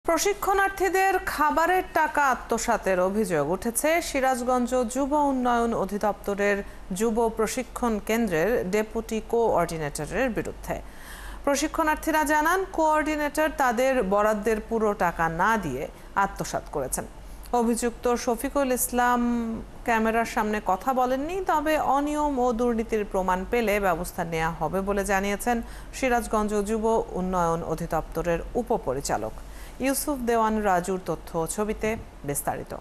প্রশিক্ষণার্থীদের খাবারের টাকা আত্মসাতের অভিযোগ উঠেছে সিরাজগঞ্জ যুব উন্নয়ন অধিদপ্তরের যুব প্রশিক্ষণ কেন্দ্রের ডেপুটি কোঅর্ডিনেটরের বিরুদ্ধে। প্রশিক্ষণার্থীরা জানান, কোঅর্ডিনেটর তাদের বরাদ্দের পুরো টাকা না দিয়ে আত্মসাৎ করেছেন। অভিযুক্ত শফিকুল ইসলাম ক্যামেরার সামনে কথা বলেননি, তবে অনিয়ম ও দুর্নীতির প্রমাণ পেলে ব্যবস্থা নেওয়া হবে বলে জানিয়েছেন সিরাজগঞ্জ যুব উন্নয়ন অধিদপ্তরের উপপরিচালক ইউসুফ দেওয়ান রাজুর তথ্য ছবিতে বিস্তারিত।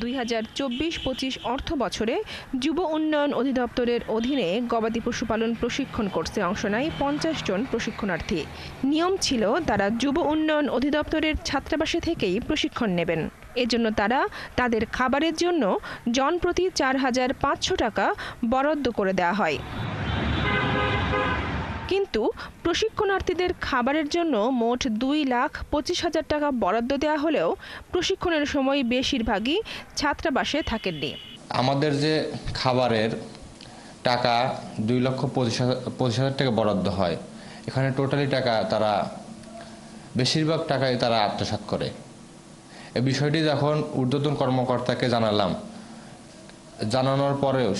2024-25 অর্থ বছরে যুব উন্নয়ন অধিদপ্তরের অধীনে গবাদি পশুপালন প্রশিক্ষণ কোর্সে অংশ নেয় 50 জন প্রশিক্ষণার্থী। নিয়ম ছিল তারা যুব উন্নয়ন অধিদপ্তরের ছাত্রাবাসে থেকেই প্রশিক্ষণ নেবেন। এজন্য তারা তাদের খাবারের জন্য জনপ্রতি 4,500 টাকা বরাদ্দ করে দেওয়া হয়। কিন্তু প্রশিক্ষণার্থীদের খাবারের জন্য মোট 2,25,000 টাকা বরাদ্দ দেওয়া হলেও প্রশিক্ষণের সময় বেশিরভাগই ছাত্রাবাসে থাকেননি। আমাদের যে খাবারের টাকা 2,25,000 টাকা বরাদ্দ হয়, এখানে টোটালি টাকা তারা বেশিরভাগ টাকাই তারা আত্মসাৎ করে। এই বিষয়টি যখন ঊর্ধ্বতন কর্মকর্তাকে জানানোর পরেও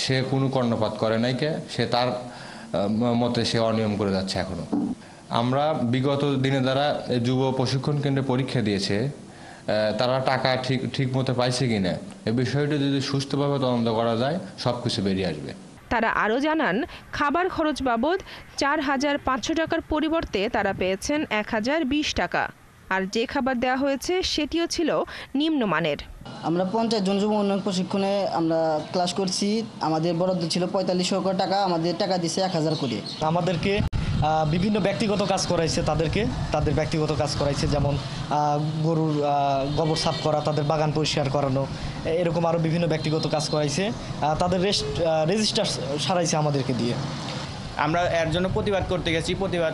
সে কোনো কর্ণপাত করে নাই। সে তার মতে সে অনিয়ম করে যাচ্ছে। এখনো আমরা বিগত দিনে যারা যুব প্রশিক্ষণ কেন্দ্রে পরীক্ষা দিয়েছে, তারা টাকা ঠিক মতো পাইছে কিনা এই বিষয়টি যদি সুষ্ঠুভাবে তদন্ত করা যায়, সবকিছু বেরিয়ে আসবে। তারা আরও জানান, খাবার খরচ বাবদ 4,500 টাকার পরিবর্তে তারা পেয়েছেন 1,020 টাকা, আর যে খাবার দেওয়া হয়েছে সেটিও ছিল নিম্নমানের। আমরা 50 জন যুব উন্নয়ন প্রশিক্ষণে আমরা ক্লাস করছি। আমাদের বরাদ্দ ছিল 4500 টাকা, আমাদের টাকা দিছে 1000 করে। আমাদেরকে বিভিন্ন ব্যক্তিগত কাজ করাইছে, তাদের ব্যক্তিগত কাজ করাইছে, যেমন গরুর গোবর সাফ করা, তাদের বাগান পরিষ্কার করানো, এরকম আরও বিভিন্ন ব্যক্তিগত কাজ করাইছে। তাদের রেজিস্টার সারাইছে আমাদেরকে দিয়ে। আমরা এর জন্য প্রতিবাদ করতে গেছি, প্রতিবাদ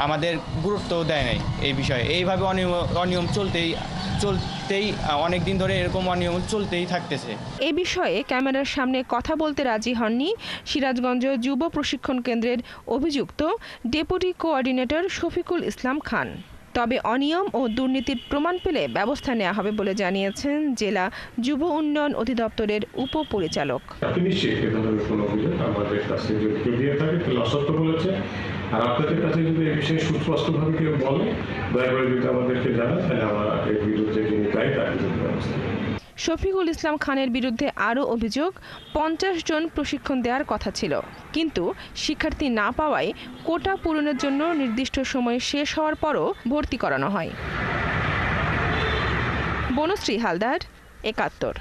আমাদের গুরুত্ব দেয় নাই এই বিষয়ে। এইভাবে অনিয়ম চলতেই অনেক দিন ধরে এরকম অনিয়ম চলতেই থাকতেছে। এই বিষয়ে ক্যামেরার সামনে কথা বলতে রাজি হননি সিরাজগঞ্জ যুব প্রশিক্ষণ কেন্দ্রের অভিযুক্ত ডেপুটি কোঅর্ডিনেটর শফিকুল ইসলাম খান। তবে অনিয়ম ও দুর্নীতির প্রমাণ পেলে ব্যবস্থা নেওয়া হবে বলে জানিয়েছেন জেলা যুব উন্নয়ন অধিদপ্তরের উপপরিচালক। আর আপনাদের কাছে যদি এই বিষয়ে সুস্পষ্টভাবে কেউ বলে, দয়া করে যদি আমাদেরকে জানান, তাহলে আমরা এর বিরুদ্ধে যিনি দায়ী তার বিরুদ্ধে ব্যবস্থা নেব। শফিকুল ইসলাম খানের বিরুদ্ধে আরও অভিযোগ, 50 জন প্রশিক্ষণ দেওয়ার কথা ছিল, কিন্তু শিক্ষার্থী না পাওয়ায় কোটা পূরণের জন্য নির্দিষ্ট সময় শেষ হওয়ার পরও ভর্তি করানো হয়। বনশ্রী হালদার, ৭১।